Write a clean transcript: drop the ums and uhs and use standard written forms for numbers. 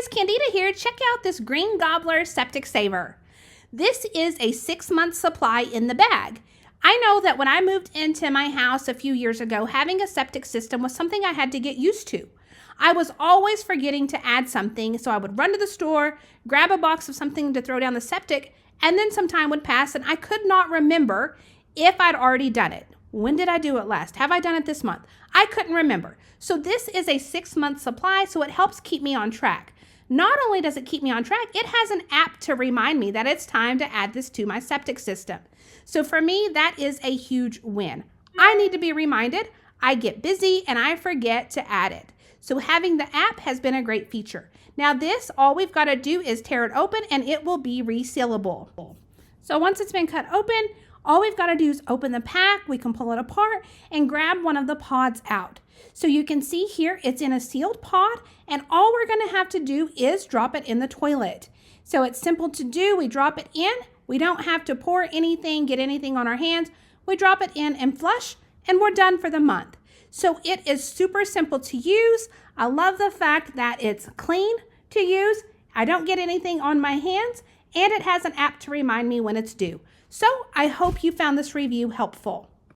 guys, Candida here. Check out this green Gobbler Septic Saver. This is a 6-month supply in the bag. I know that when I moved into my house a few years ago, having a septic system was something I had to get used to. I was always forgetting to add something, so I would run to the store, grab a box of something to throw down the septic, and then some time would pass and I could not remember if I'd already done it. When did I do it last? Have I done it this month? I couldn't remember. So this is a 6-month supply, so it helps keep me on track. Not only does it keep me on track, it has an app to remind me that it's time to add this to my septic system. So for me, that is a huge win. I need to be reminded, I get busy and I forget to add it. So having the app has been a great feature. Now this, all we've got to do is tear it open and it will be resealable. So once it's been cut open, all we've got to do is open the pack, we can pull it apart and grab one of the pods out. So you can see here it's in a sealed pod and all we're going to have to do is drop it in the toilet. So it's simple to do. We drop it in. We don't have to pour anything, get anything on our hands. We drop it in and flush and we're done for the month. So it is super simple to use. I love the fact that it's clean to use. I don't get anything on my hands and it has an app to remind me when it's due. So I hope you found this review helpful.